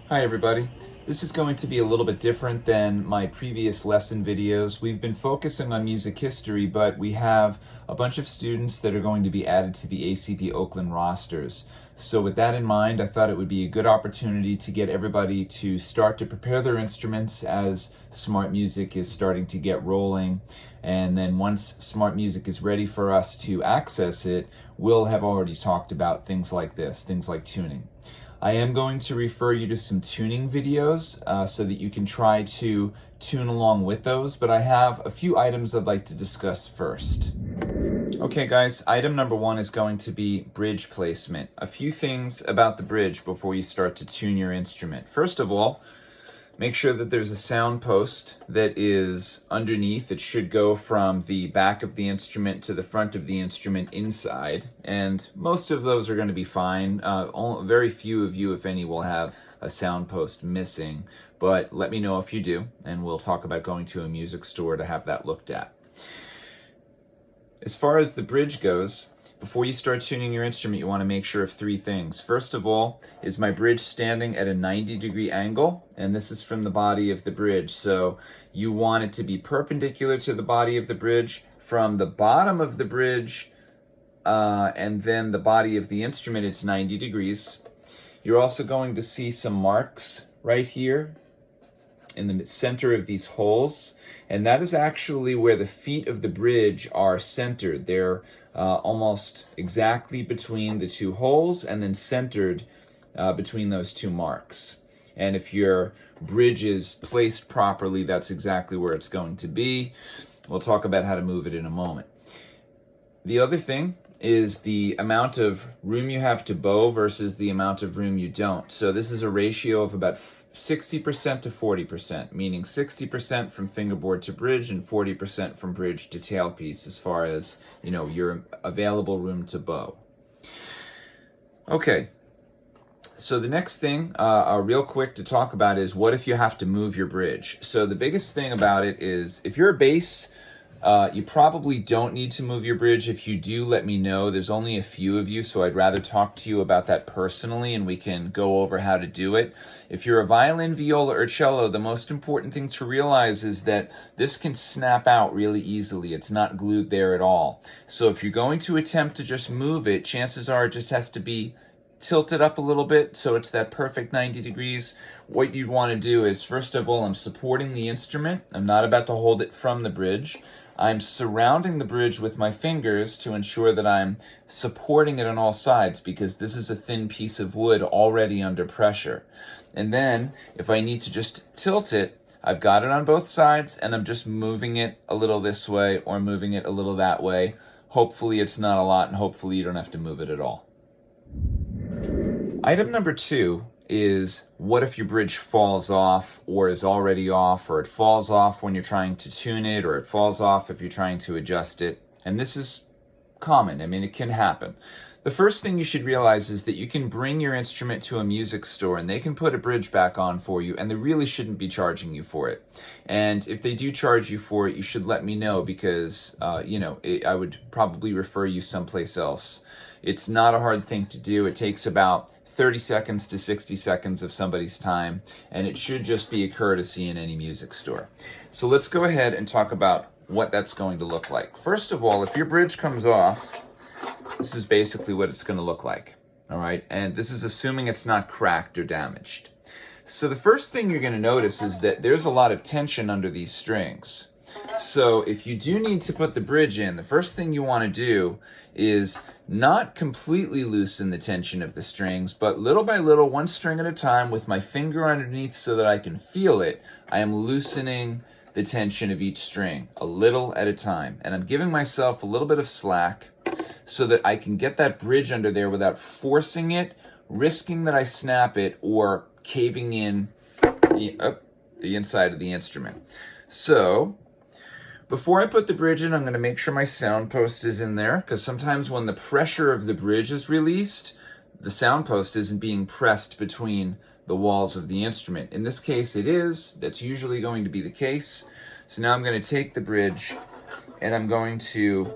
Hi everybody. This is going to be a little bit different than my previous lesson videos. We've been focusing on music history, but we have a bunch of students that are going to be added to the ACP Oakland rosters. So with that in mind, I thought it would be a good opportunity to get everybody to start to prepare their instruments as Smart Music is starting to get rolling. And then once Smart Music is ready for us to access it, we'll have already talked about things like this, things like tuning. I am going to refer you to some tuning videos so that you can try to tune along with those, but I have a few items I'd like to discuss first. Okay guys, item number one is going to be bridge placement. A few things about the bridge before you start to tune your instrument. First of all, make sure that there's a sound post that is underneath. It should go from the back of the instrument to the front of the instrument inside, and most of those are going to be fine. Very few of you, if any, will have a sound post missing, but let me know if you do, and we'll talk about going to a music store to have that looked at. As far as the bridge goes, before you start tuning your instrument, you want to make sure of three things. First of all, is my bridge standing at a 90-degree angle? And this is from the body of the bridge. So you want it to be perpendicular to the body of the bridge from the bottom of the bridge, and then the body of the instrument, it's 90 degrees. You're also going to see some marks right here in the center of these holes, and that is actually where the feet of the bridge are centered. They're almost exactly between the two holes and then centered between those two marks. And if your bridge is placed properly, that's exactly where it's going to be. We'll talk about how to move it in a moment. The other thing is the amount of room you have to bow versus the amount of room you don't. So this is a ratio of about 60% to 40%, meaning 60% from fingerboard to bridge and 40% from bridge to tailpiece as far as, your available room to bow. Okay, so the next thing, real quick to talk about is what if you have to move your bridge? So the biggest thing about it is if you're a bass, you probably don't need to move your bridge. If you do, let me know. There's only a few of you, so I'd rather talk to you about that personally, and we can go over how to do it. If you're a violin, viola, or cello, the most important thing to realize is that this can snap out really easily. It's not glued there at all. So if you're going to attempt to just move it, chances are it just has to be tilted up a little bit so it's that perfect 90 degrees. What you'd want to do is, first of all, I'm supporting the instrument. I'm not about to hold it from the bridge. I'm surrounding the bridge with my fingers to ensure that I'm supporting it on all sides, because this is a thin piece of wood already under pressure. And then if I need to just tilt it, I've got it on both sides and I'm just moving it a little this way or moving it a little that way. Hopefully it's not a lot, and hopefully you don't have to move it at all. Item number two is, what if your bridge falls off or is already off, or it falls off when you're trying to tune it, or it falls off if you're trying to adjust it? And this is common. It can happen. The first thing you should realize is that you can bring your instrument to a music store and they can put a bridge back on for you, and they really shouldn't be charging you for it. And if they do charge you for it, you should let me know, because I would probably refer you someplace else. It's not a hard thing to do. It takes about 30 seconds to 60 seconds of somebody's time, and it should just be a courtesy in any music store. So let's go ahead and talk about what that's going to look like. First of all, if your bridge comes off, this is basically what it's going to look like. All right, and this is assuming it's not cracked or damaged. So the first thing you're going to notice is that there's a lot of tension under these strings. So if you do need to put the bridge in, the first thing you want to do is not completely loosen the tension of the strings, but little by little, one string at a time, with my finger underneath so that I can feel it, I am loosening the tension of each string a little at a time. And I'm giving myself a little bit of slack so that I can get that bridge under there without forcing it, risking that I snap it, or caving in the inside of the instrument. So before I put the bridge in, I'm going to make sure my sound post is in there, because sometimes when the pressure of the bridge is released, the sound post isn't being pressed between the walls of the instrument. In this case, it is. That's usually going to be the case. So now I'm going to take the bridge and I'm going to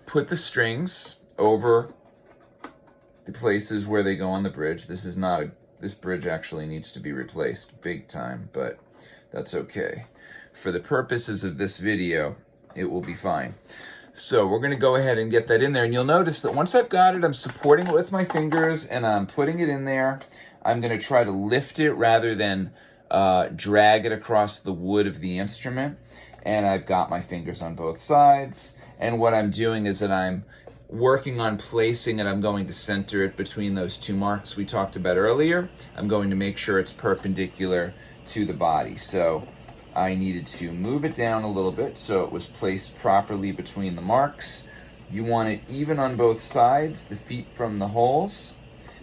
put the strings over the places where they go on the bridge. This is not This bridge actually needs to be replaced big time, but that's okay. For the purposes of this video, it will be fine. So we're gonna go ahead and get that in there, and you'll notice that once I've got it, I'm supporting it with my fingers and I'm putting it in there. I'm gonna try to lift it rather than drag it across the wood of the instrument. And I've got my fingers on both sides. And what I'm doing is that I'm working on placing it. I'm going to center it between those two marks we talked about earlier. I'm going to make sure it's perpendicular to the body. So I needed to move it down a little bit so it was placed properly between the marks. You want it even on both sides, the feet from the holes,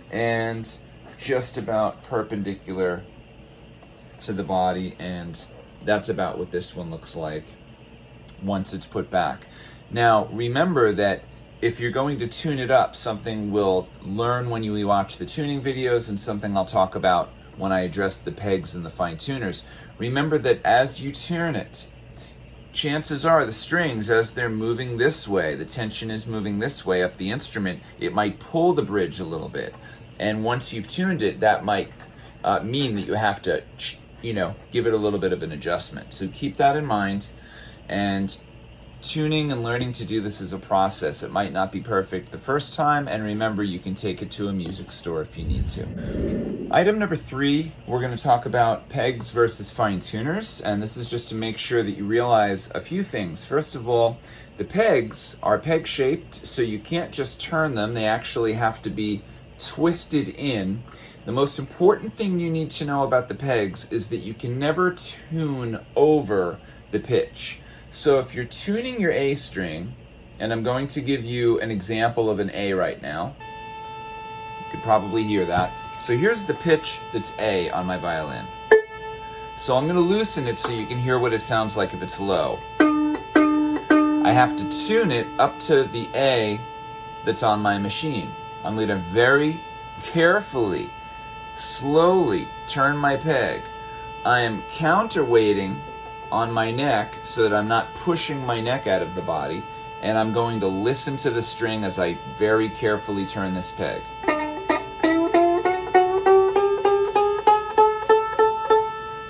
and just about perpendicular to the body, and that's about what this one looks like once it's put back. Now remember that if you're going to tune it up, something we'll learn when you watch the tuning videos and something I'll talk about when I address the pegs and the fine tuners. Remember that as you tune it, chances are the strings, as they're moving this way, the tension is moving this way up the instrument, it might pull the bridge a little bit. And once you've tuned it, that might mean that you have to, give it a little bit of an adjustment. So keep that in mind. And tuning and learning to do this is a process. It might not be perfect the first time, and remember, you can take it to a music store if you need to. Item number 3, we're going to talk about pegs versus fine tuners, and this is just to make sure that you realize a few things. First of all, the pegs are peg shaped, so you can't just turn them. They actually have to be twisted in. The most important thing you need to know about the pegs is that you can never tune over the pitch. So if you're tuning your A string, and I'm going to give you an example of an A right now. You could probably hear that. So here's the pitch that's A on my violin. So I'm going to loosen it so you can hear what it sounds like if it's low. I have to tune it up to the A that's on my machine. I'm going to very carefully, slowly turn my peg. I am counterweighting on my neck so that I'm not pushing my neck out of the body, and I'm going to listen to the string as I very carefully turn this peg.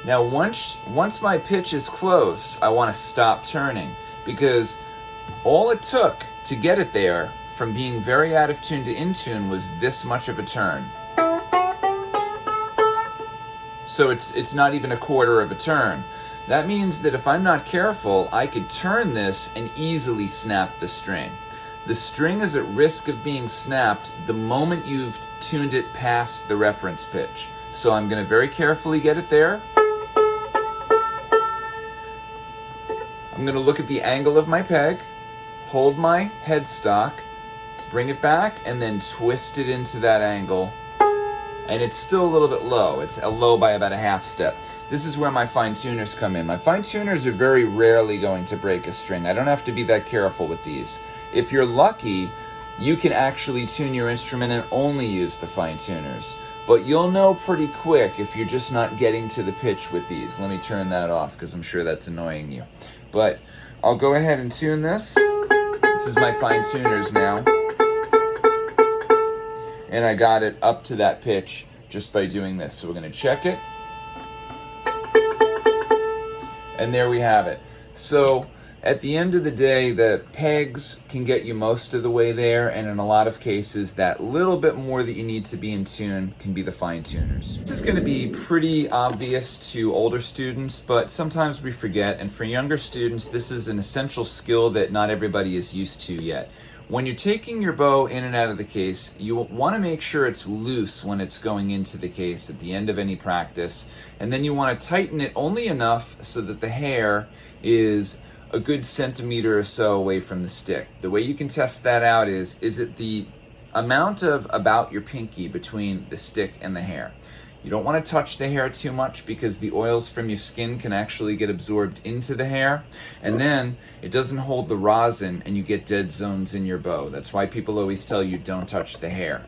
Now once my pitch is close, I want to stop turning, because all it took to get it there from being very out of tune to in tune was this much of a turn. So it's not even a quarter of a turn. That means that if I'm not careful, I could turn this and easily snap the string. The string is at risk of being snapped the moment you've tuned it past the reference pitch. So I'm going to very carefully get it there. I'm going to look at the angle of my peg, hold my headstock, bring it back, and then twist it into that angle. And it's still a little bit low. It's low by about a half step. This is where my fine tuners come in. My fine tuners are very rarely going to break a string. I don't have to be that careful with these. If you're lucky, you can actually tune your instrument and only use the fine tuners. But you'll know pretty quick if you're just not getting to the pitch with these. Let me turn that off because I'm sure that's annoying you. But I'll go ahead and tune this. This is my fine tuners now. And I got it up to that pitch just by doing this. So we're going to check it. And there we have it. So at the end of the day, the pegs can get you most of the way there, and in a lot of cases, that little bit more that you need to be in tune can be the fine tuners. This is going to be pretty obvious to older students, but sometimes we forget, and for younger students, this is an essential skill that not everybody is used to yet. When you're taking your bow in and out of the case, you want to make sure it's loose when it's going into the case at the end of any practice, and then you want to tighten it only enough so that the hair is a good centimeter or so away from the stick. The way you can test that out is it the amount of about your pinky between the stick and the hair. You don't want to touch the hair too much because the oils from your skin can actually get absorbed into the hair, and then it doesn't hold the rosin and you get dead zones in your bow. That's why people always tell you don't touch the hair.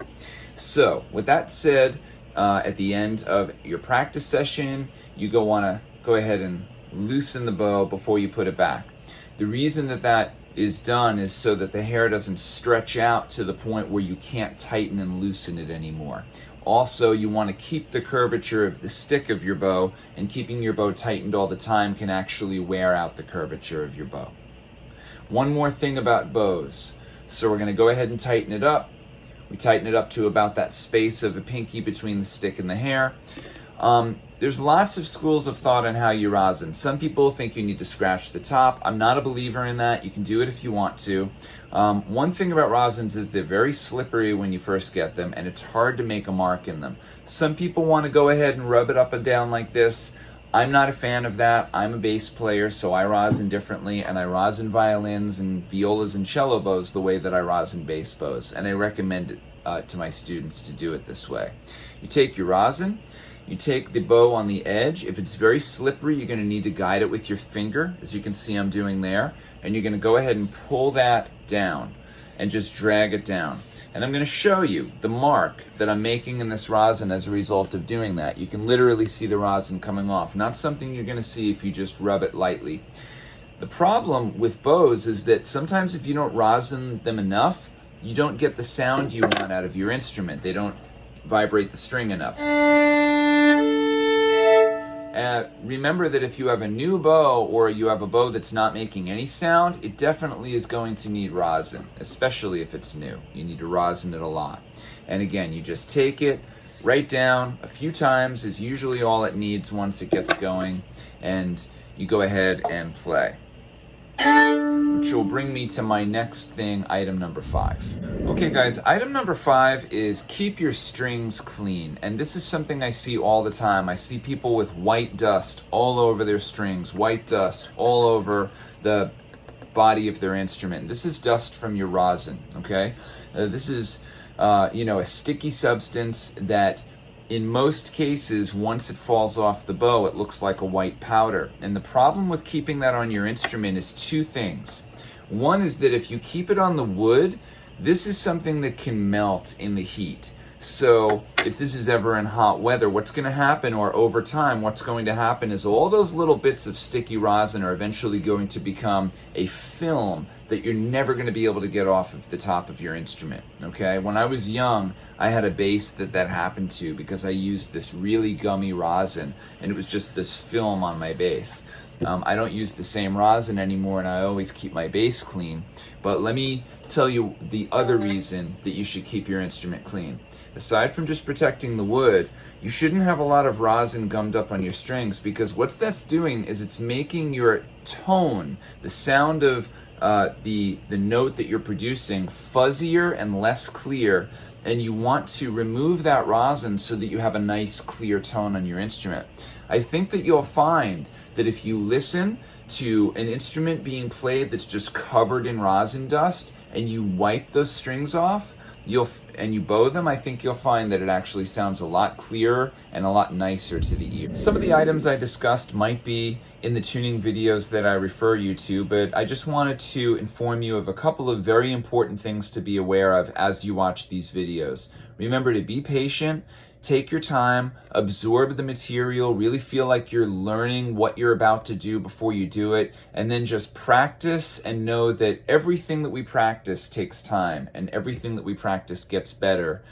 So with that said, at the end of your practice session, you want to go ahead and loosen the bow before you put it back. The reason that is done is so that the hair doesn't stretch out to the point where you can't tighten and loosen it anymore. Also, you want to keep the curvature of the stick of your bow, and keeping your bow tightened all the time can actually wear out the curvature of your bow. One more thing about bows. So we're going to go ahead and tighten it up. We tighten it up to about that space of a pinky between the stick and the hair. There's lots of schools of thought on how you rosin. Some people think you need to scratch the top. I'm not a believer in that. You can do it if you want to. One thing about rosins is they're very slippery when you first get them, and it's hard to make a mark in them. Some people want to go ahead and rub it up and down like this. I'm not a fan of that. I'm a bass player, so I rosin differently, and I rosin violins and violas and cello bows the way that I rosin bass bows, and I recommend it to my students to do it this way. You take your rosin, you take the bow on the edge. If it's very slippery, you're going to need to guide it with your finger, as you can see I'm doing there, and you're going to go ahead and pull that down and just drag it down. And I'm going to show you the mark that I'm making in this rosin as a result of doing that. You can literally see the rosin coming off, not something you're going to see if you just rub it lightly. The problem with bows is that sometimes if you don't rosin them enough, you don't get the sound you want out of your instrument. They don't vibrate the string enough. Remember that if you have a new bow or you have a bow that's not making any sound, it definitely is going to need rosin, especially if it's new. You need to rosin it a lot. And again, you just take it right down a few times is usually all it needs once it gets going, and you go ahead and play. Which will bring me to my next thing, item number 5. Okay guys, item number 5 is keep your strings clean. And this is something I see all the time. I see people with white dust all over their strings, white dust all over the body of their instrument. This is dust from your rosin, okay? This is, a sticky substance that in most cases, once it falls off the bow, it looks like a white powder. And the problem with keeping that on your instrument is 2 things. One is that if you keep it on the wood, this is something that can melt in the heat. So if this is ever in hot weather, what's going to happen, or over time, what's going to happen is all those little bits of sticky rosin are eventually going to become a film that you're never going to be able to get off of the top of your instrument, okay? When I was young, I had a bass that happened to because I used this really gummy rosin, and it was just this film on my bass. I don't use the same rosin anymore, and I always keep my bass clean. But let me tell you the other reason that you should keep your instrument clean. Aside from just protecting the wood, you shouldn't have a lot of rosin gummed up on your strings, because what that's doing is it's making your tone, the sound of the note that you're producing, fuzzier and less clear, and you want to remove that rosin so that you have a nice clear tone on your instrument. I think that you'll find that if you listen to an instrument being played that's just covered in rosin dust and you wipe those strings off, and you bow them, I think you'll find that it actually sounds a lot clearer and a lot nicer to the ear. Some of the items I discussed might be in the tuning videos that I refer you to, but I just wanted to inform you of a couple of very important things to be aware of as you watch these videos. Remember to be patient, take your time, absorb the material, really feel like you're learning what you're about to do before you do it, and then just practice and know that everything that we practice takes time, and everything that we practice gets better,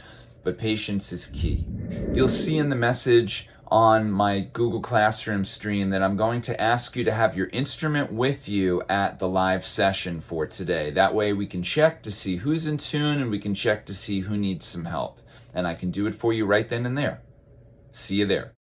but patience is key. You'll see in the message on my Google Classroom stream that I'm going to ask you to have your instrument with you at the live session for today. That way we can check to see who's in tune, and we can check to see who needs some help. And I can do it for you right then and there. See you there.